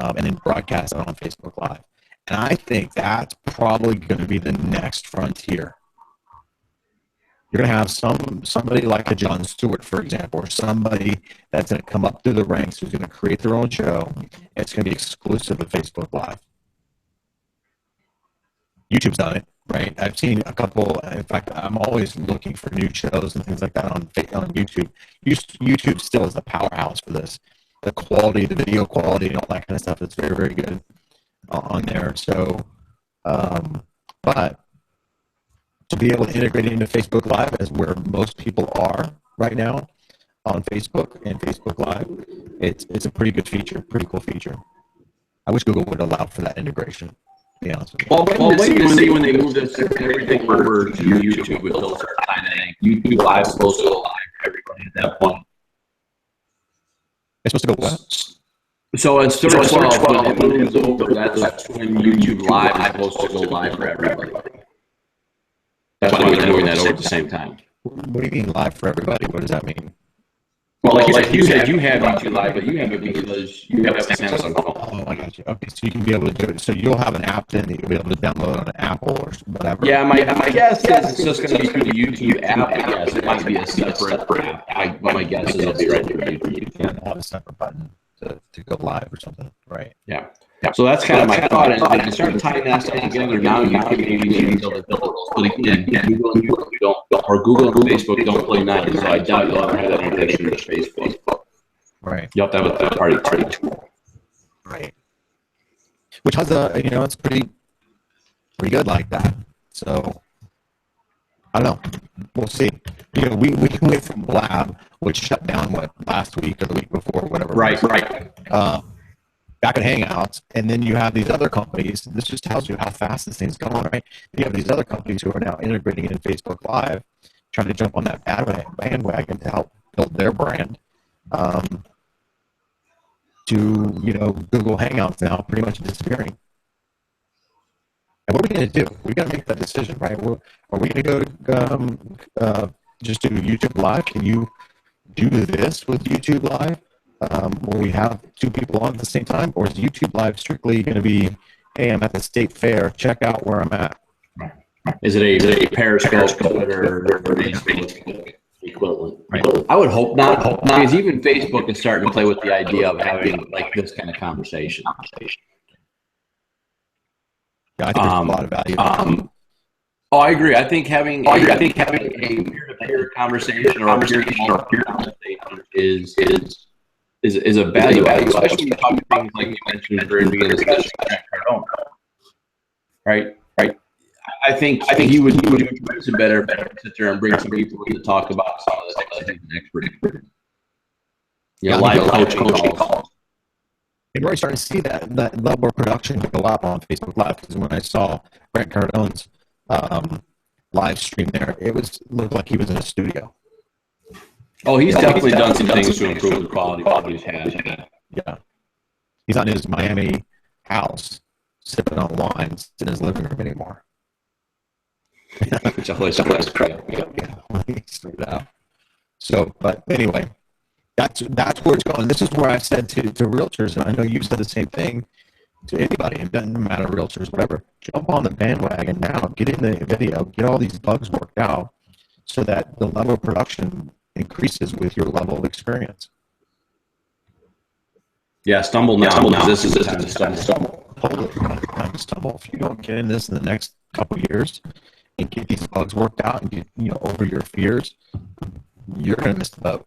Speaker 2: and then broadcast it on Facebook Live. And I think that's probably going to be the next frontier. You're going to have somebody like a Jon Stewart, for example, or somebody that's going to come up through the ranks who's going to create their own show. It's going to be exclusive to Facebook Live. YouTube's done it, right? I've seen a couple. In fact, I'm always looking for new shows and things like that on YouTube. YouTube still is the powerhouse for this. The quality, the video quality, and all that kind of stuff is very, very good on there. So, but to be able to integrate it into Facebook Live is where most people are right now on Facebook and Facebook Live. It's a pretty good feature, pretty cool feature. I wish Google would allow for that integration, to be honest with you.
Speaker 1: Well, wait to see when they move this everything over to YouTube with those signing. YouTube Live is supposed to go live for everybody at that point.
Speaker 2: It's supposed to go what?
Speaker 1: So instead of 12, when it moves over, that's when YouTube Live is supposed to go live for everybody. That's why they're doing that over at the same time.
Speaker 2: What do you mean live for everybody? What does that mean?
Speaker 1: Well, like you said, you have YouTube Live, but you have it because you have a Samsung phone.
Speaker 2: Oh, I got you. Okay, so you can be able to do it. So you'll have an app then that you'll be able to download on an Apple or whatever.
Speaker 1: Yeah, my guess is it's just going to be through the YouTube app. I guess it might be a separate app. My guess is it'll be right through YouTube.
Speaker 2: You can't have a separate button to go live or something, right?
Speaker 1: Yeah. So that's kind of my thought. And I started tying that stuff together now. You can maybe build it. But again, Google and YouTube don't, or Google and Facebook don't play nice. So I doubt you'll ever have that integration with Facebook.
Speaker 2: Right.
Speaker 1: You have to have a third party tool.
Speaker 2: Right. Which has it's pretty good like that. So I don't know. We'll see. We went from Blab, which shut down last week or the week before, whatever.
Speaker 1: Right.
Speaker 2: Back at Hangouts, and then you have these other companies. This just tells you how fast this thing's going, right? You have these other companies who are now integrating in Facebook Live, trying to jump on that bandwagon to help build their brand. Google Hangouts now pretty much disappearing. And what are we going to do? We got to make that decision, right? Are we going to go just do YouTube Live? Can you do this with YouTube Live? Will we have two people on at the same time? Or is YouTube Live strictly going to be, hey, I'm at the state fair, check out where I'm at?
Speaker 1: Is it a Periscope, Twitter, or Facebook equivalent?
Speaker 2: Right.
Speaker 1: I would hope not, because even Facebook is starting to play with the idea of having like this kind of conversation.
Speaker 2: Yeah, I think there's a lot of value.
Speaker 1: I agree. I think having a peer-to-peer conversation or a peer-to-peer conversation is a value add, especially when you talk about things like you mentioned at the very beginning of the discussion, Grant Cardone. Right. I think he would do better to sit there and bring some people in to talk about some of the things he's an expert in. Live coaching calls.
Speaker 2: And we're already starting to see that level of production go up on Facebook Live, because when I saw Grant Cardone's live stream there, looked like he was in a studio.
Speaker 1: Oh, he's definitely done some things to improve the quality of what he's had.
Speaker 2: Yeah. He's not in his Miami house sipping on wine in his living room anymore.
Speaker 1: It's a place of crap.
Speaker 2: Yeah. So, but anyway, that's where it's going. This is where I've said to realtors, and I know you've said the same thing to anybody. It doesn't matter, realtors, whatever. Jump on the bandwagon now. Get in the video. Get all these bugs worked out so that the level of production increases with your level of experience.
Speaker 1: Yeah, stumble now. This is the time to stumble.
Speaker 2: Totally time to stumble. If you don't get in this in the next couple of years and get these bugs worked out and get over your fears, you're going to miss the boat.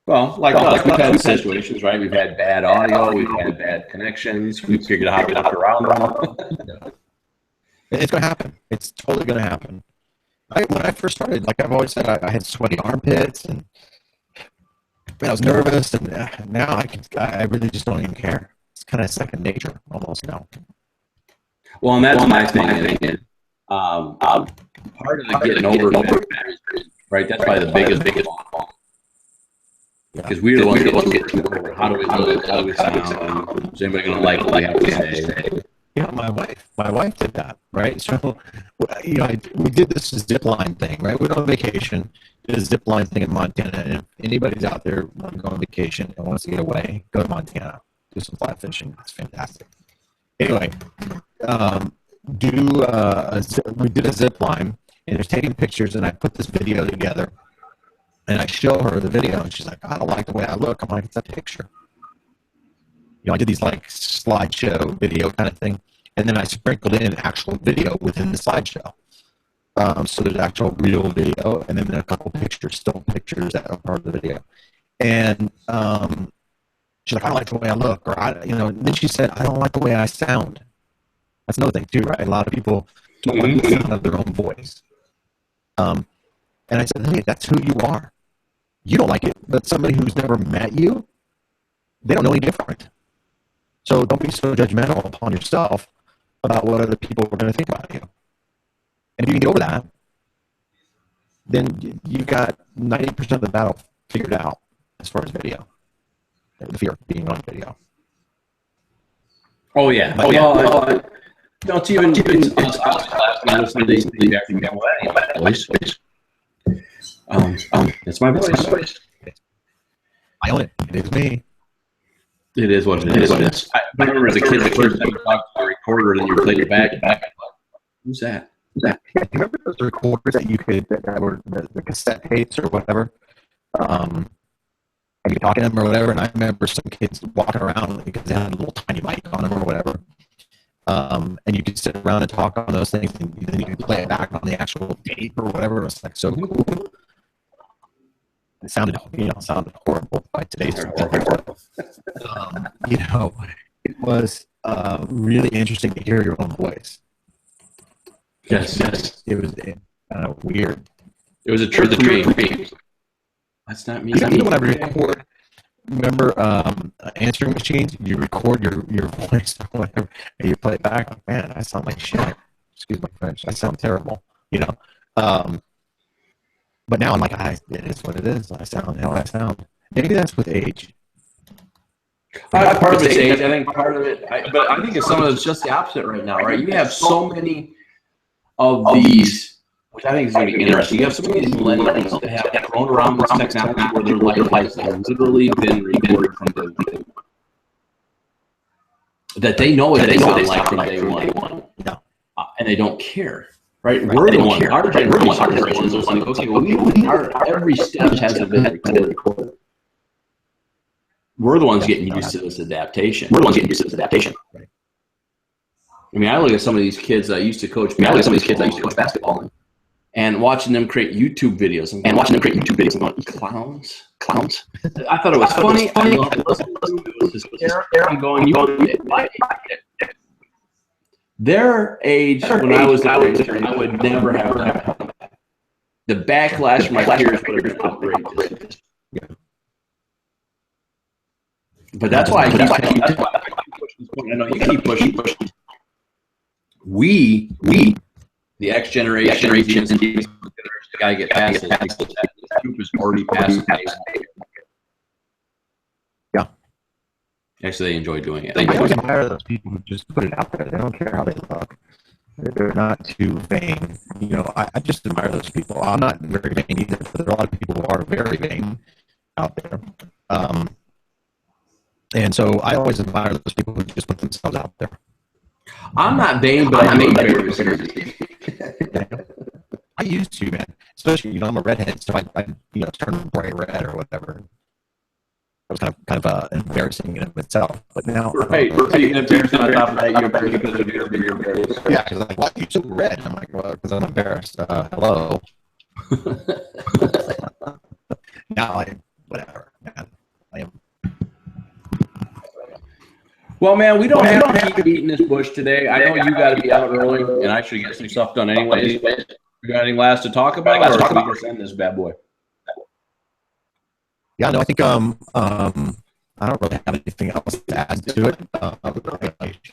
Speaker 1: Well, like us, we've had situations, right? We've had bad audio, we've had bad connections, we've figured out how to work around them.
Speaker 2: It's going to happen. It's totally going to happen. When I first started, like I've always said, I had sweaty armpits and I was nervous, and now I really just don't even care. It's kind of second nature almost now.
Speaker 1: Well, and that's my thing. Part of the getting over it, right? That's probably the biggest one. Because we're the ones that get too over. How do we look? How do we sound? Is anybody going to like what we have to say?
Speaker 2: Yeah, my wife did that, right? So, we did this zip line thing, right? We went on vacation, did a zip line thing in Montana. And if anybody's out there want to go on vacation and wants to get away, go to Montana, do some fly fishing. It's fantastic. Anyway, we did a zip line, and they're taking pictures, and I put this video together, and I show her the video, and she's like, I don't like the way I look. I'm like, it's a picture. I did these like slideshow video kind of thing, and then I sprinkled in actual video within the slideshow. So there's actual real video, and then a couple pictures, still pictures that are part of the video. And she's like, I don't like the way I look, or and then she said, I don't like the way I sound. That's another thing too, right? A lot of people don't like the sound of their own voice. And I said, hey, that's who you are. You don't like it, but somebody who's never met you, they don't know any different. So don't be so judgmental upon yourself about what other people are going to think about you. And if you can get over that, then you got 90% of the battle figured out as far as video. The fear of being on video.
Speaker 1: Oh, yeah. Don't even listen to these things after you go, my voice. It's my voice.
Speaker 2: I own it. It is me.
Speaker 1: It is what it is. I remember as a kid, the first time you talked to a recorder and you played it back. Who's that?
Speaker 2: Yeah, remember those recorders that were the cassette tapes or whatever? And you talking to them or whatever. And I remember some kids walking around because they had a little tiny mic on them or whatever. And you could sit around and talk on those things, and then you could play it back on the actual tape or whatever. It was like so cool. It sounded horrible by today's standards. It was really interesting to hear your own voice.
Speaker 1: Yes.
Speaker 2: It was kind of weird.
Speaker 1: It was a trip to me. That's not me.
Speaker 2: When I record, remember answering machines? You record your voice or whatever, and you play it back. Like, man, I sound like shit. Excuse my French. I sound terrible. But now I'm like, it is what it is. I sound how I sound. Maybe that's with age.
Speaker 1: Part of it's age. I think part of it, but I think some of it's just the opposite right now, right? You have so many of these, which I think is going to be interesting. You have so many of these millennials that have grown around this technology where their life has literally been recorded from the that they know what they sound like from day one, and they don't care. Right? We're the one. Our generation is like, okay, well, every step hasn't been recorded. We're the ones getting used to this adaptation. Right. I mean, I look at some of these kids I used to coach basketball, and watching them create YouTube videos. I'm going, clowns. I thought it was funny. I'm going, their age, when I was I would never have the backlash from my peers would have been outrageous. But that's why I keep pushing this point. I know you keep pushing. We, the X generation, got to get past this. The group is already past it.
Speaker 2: Yeah.
Speaker 1: Actually, they enjoy doing it.
Speaker 2: I always admire those people who just put it out there. They don't care how they look. They're not too vain. I just admire those people. I'm not very vain either, but there are a lot of people who are very vain out there. And so I always admire those people who just put themselves out there.
Speaker 1: I'm not vain, but I'm very
Speaker 2: I used to, man. Especially, I'm a redhead, so I turn bright red or whatever. was kind of embarrassing in of itself. But now,
Speaker 1: Right. And embarrassing on top of that, you're embarrassed because of your embarrassed.
Speaker 2: yeah, because I'm like, why are you so red? I'm like, well, because I'm embarrassed. Hello. Now whatever, man. I am.
Speaker 1: Well, man, we don't have to keep beating this bush today. I know you got to be out early, and I should get some stuff done anyways. You got anything last to talk about, or should we just end this bad boy?
Speaker 2: Yeah, no, I think I don't really have anything else to add to it.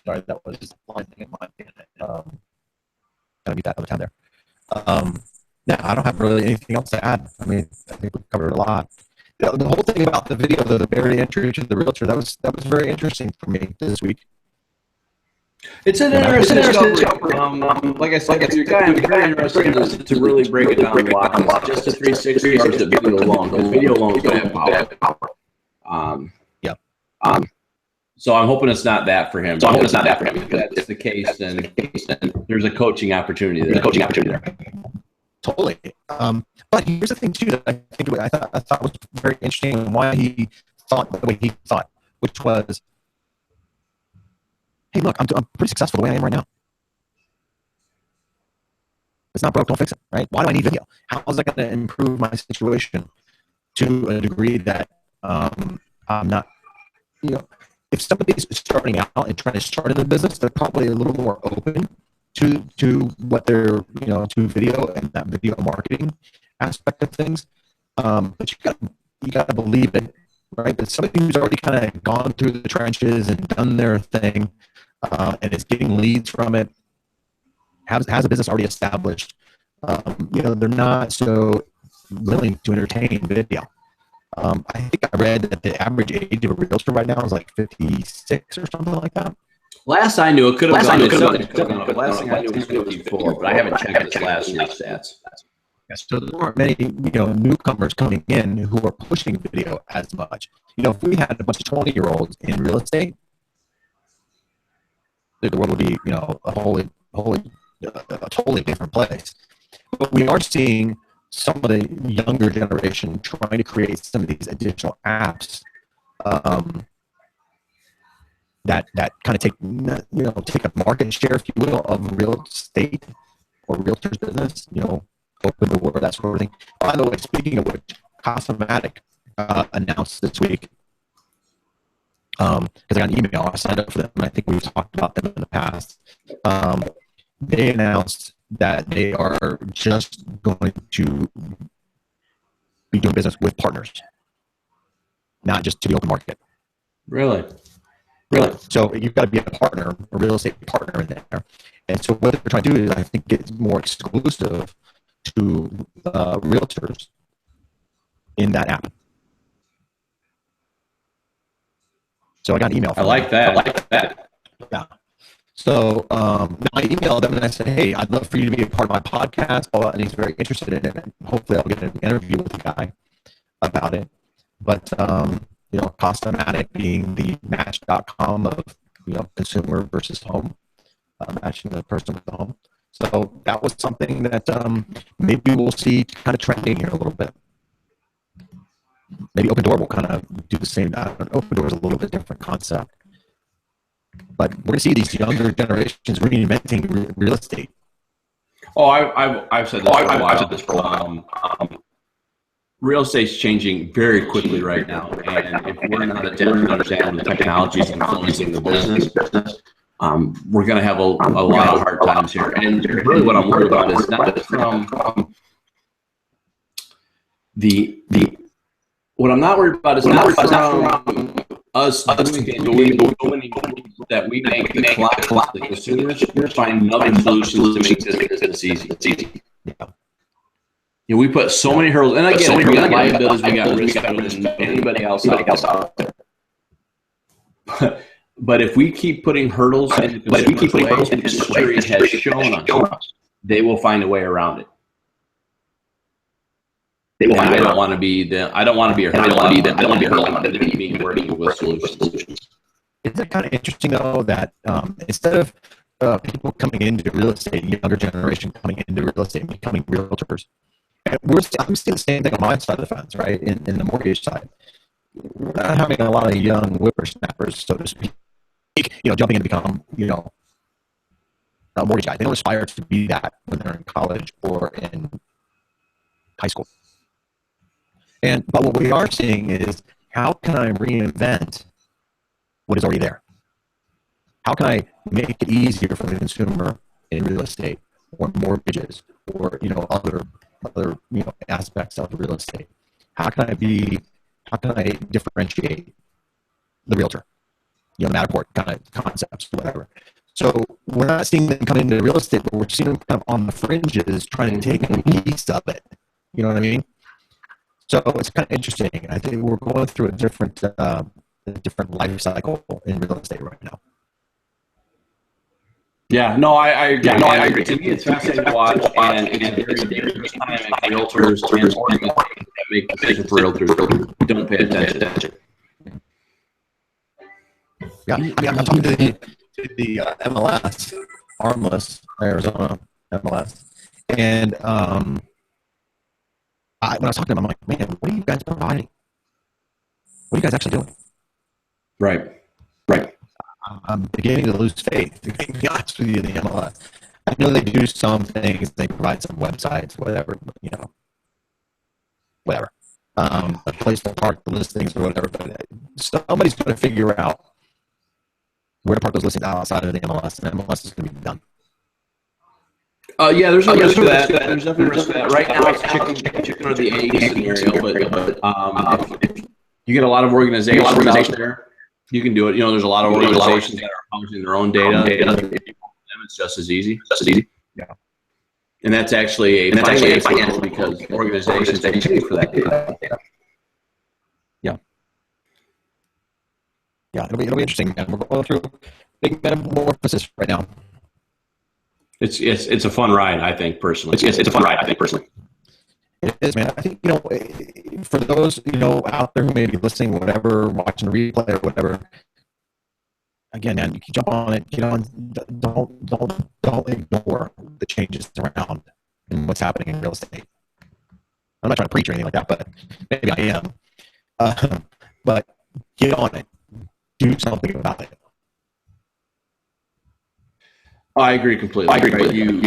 Speaker 2: Sorry, that was just one thing in my opinion. Gotta meet that other time there. Yeah, I don't have really anything else to add. I mean, I think we've covered a lot. The whole thing about the video, the very entry to the realtor, that was very interesting for me this week.
Speaker 1: It's an interesting discovery. Like I said, if you're guy, I'm very interested to really break it down and watch this. Just a 360 or just a video alone. The video alone is going to have power.
Speaker 2: Yep.
Speaker 1: So I'm hoping it's not that for him. If that's the case, then there's a coaching opportunity there.
Speaker 2: Totally. But here's the thing too that I thought was very interesting, and why he thought the way he thought, which was, hey, look, I'm pretty successful the way I am right now. It's not broke, don't fix it, right? Why do I need video? How is that going to improve my situation to a degree that I'm not, if somebody's starting out and trying to start in the business, they're probably a little more open to what they're, to video and that video marketing aspect of things. But you got to believe it, right? But somebody who's already kind of gone through the trenches and done their thing, and is getting leads from it, has a business already established, they're not so willing to entertain video. I think I read that the average age of a realtor right now is like 56 or something like that.
Speaker 1: Last I knew, it could have gone to last thing I knew was 54, but I haven't checked this last year's stats.
Speaker 2: So there aren't many, newcomers coming in who are pushing video as much. If we had a bunch of 20-year-olds in real estate, the world would be, a totally different place. But we are seeing some of the younger generation trying to create some of these additional apps that kind of take a market share, if you will, of real estate or realtors business, open the world, that sort of thing. By the way, speaking of which, Cosmomatic announced this week, because I got an email, I signed up for them, and I think we've talked about them in the past. They announced that they are just going to be doing business with partners, not just to the open market.
Speaker 1: Really?
Speaker 2: So you've got to be a partner, a real estate partner in there. And so what they're trying to do is, I think, get more exclusive to realtors in that app. So I got an email.
Speaker 1: I like that.
Speaker 2: Yeah. So I emailed them and I said, hey, I'd love for you to be a part of my podcast. And he's very interested in it. And hopefully I'll get an interview with the guy about it. But, Cosmomatic being the match.com of, consumer versus home, matching the person with the home. So that was something that maybe we'll see kind of trending here a little bit. Maybe Open Door will kind of do the same. Open Door is a little bit different concept. But we're going to see these younger generations reinventing real estate.
Speaker 1: Oh, I've said this for a while. Real estate's changing very quickly right now, and if we're not adapting to understanding the technologies influencing the business, we're going to have a lot of hard times here. And really, what I'm worried about is not from what I'm not worried about is not from us doing that we make the clients, the consumers, find other solutions to make this business easy.
Speaker 2: Yeah.
Speaker 1: We put so many hurdles, and again, we got liabilities, we got risk better than anybody else out there. But if we keep putting hurdles in the history has shown us, they will find a way around it. I don't want to be a hurdle. I don't want to be working with solutions.
Speaker 2: Isn't it kind of interesting though that instead of people coming into real estate, younger generation coming into real estate and becoming realtors, I'm seeing the same thing on my side of the fence, right? In the mortgage side, we're not having a lot of young whippersnappers, so to speak, jumping in to become, mortgage guys. They don't aspire to be that when they're in college or in high school. But what we are seeing is, how can I reinvent what is already there? How can I make it easier for the consumer in real estate or mortgages or other aspects of real estate? How can I differentiate the realtor? Matterport kind of concepts, whatever. So we're not seeing them come into real estate, but we're seeing them kind of on the fringes trying to take a piece of it. You know what I mean? So it's kind of interesting. I think we're going through a different life cycle in real estate right now.
Speaker 1: Yeah, no, I agree. Yeah, no, I agree. To me, it's fascinating to watch, and it's a very dangerous time as realtors and organizations that make decisions for realtors who don't pay attention.
Speaker 2: Yeah, I mean, I'm talking to the MLS, Armless, Arizona MLS, and when I was talking to them, I'm like, man, what are you guys providing? What are you guys actually doing?
Speaker 1: Right.
Speaker 2: I'm beginning to lose faith, to be honest with you, in the MLS. I know they do some things, they provide some websites, whatever, whatever. A place to park the listings or whatever, but somebody's going to figure out where to park those listings outside of the MLS, and MLS is going to be done.
Speaker 1: Yeah, there's a risk to that. There's definitely a risk to that. Right now, it's chicken or the egg scenario, but if you get a lot of organizations out there, you can do it. There's a lot of organizations that are publishing their own data. It's just as easy.
Speaker 2: Yeah.
Speaker 1: And that's actually a financial because organizations pay for that data.
Speaker 2: Yeah, it'll be interesting, man. We're going through a big metamorphosis right now.
Speaker 1: It's a fun ride, I think, personally. It's a fun ride, I think, personally.
Speaker 2: It is, man. I think, for those, out there who may be listening, whatever, watching the replay or whatever, again, man, you can jump on it, don't ignore the changes around and what's happening in real estate. I'm not trying to preach or anything like that, but maybe I am. But get on it. Do something about it.
Speaker 1: I agree completely. Right? You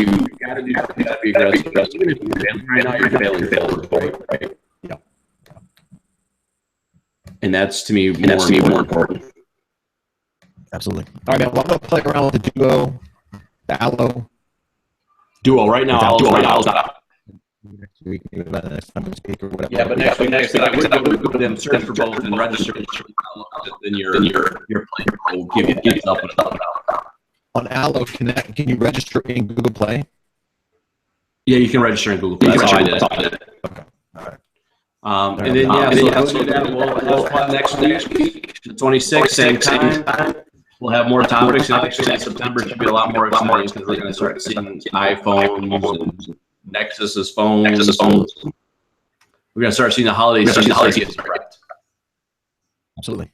Speaker 1: got to do something. You got to be aggressive. Even if you're failing right now, you're failing, right?
Speaker 2: Yeah.
Speaker 1: And that's to me more important.
Speaker 2: Absolutely. All right, man. Well, I'm going to play around with the Duo, the Allo.
Speaker 1: Duo right now. Allo's not out.
Speaker 2: Next week, maybe about the next time we speak or whatever.
Speaker 1: Yeah, but next week, I would go them search for both and register. Then your player will give you a heads up and stuff.
Speaker 2: On Allo, can you register in Google Play?
Speaker 1: Yeah, you can register in Google Play. That's how I did it.
Speaker 2: Okay. All right.
Speaker 1: And then, so do that. We'll have fun next week, the 26th, same time. We'll have more topics. And actually, in September should be a lot more exciting because we're going to start seeing iPhones and Nexus's phones. We're going to start seeing the holiday season.
Speaker 2: Absolutely.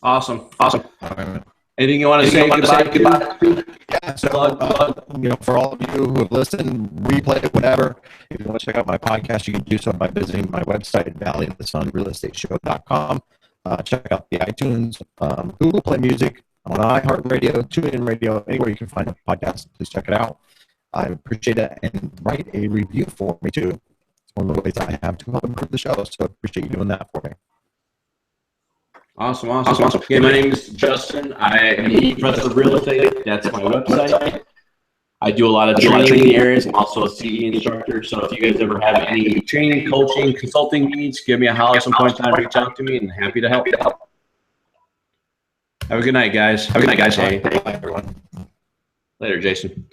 Speaker 1: Awesome.
Speaker 2: All right.
Speaker 1: Anything you want to say goodbye?
Speaker 2: Yeah, so, for all of you who have listened, replay it, whatever, if you want to check out my podcast, you can do so by visiting my website, valleyofthesunrealestateshow.com. Check out the iTunes, Google Play Music, on iHeartRadio, TuneIn Radio, anywhere you can find a podcast. Please check it out. I appreciate it, and write a review for me, too. It's one of the ways I have to help improve the show, so I appreciate you doing that for me.
Speaker 1: Awesome. Okay, my name is Justin. I am the professor of real estate. That's my website. I do a lot of training areas. I'm also a CE instructor. So if you guys ever have any training, coaching, consulting needs, give me a holler some point in time. Reach out to me, and happy to help. Have a good night, guys.
Speaker 2: Hey. Bye, everyone.
Speaker 1: Later, Jason.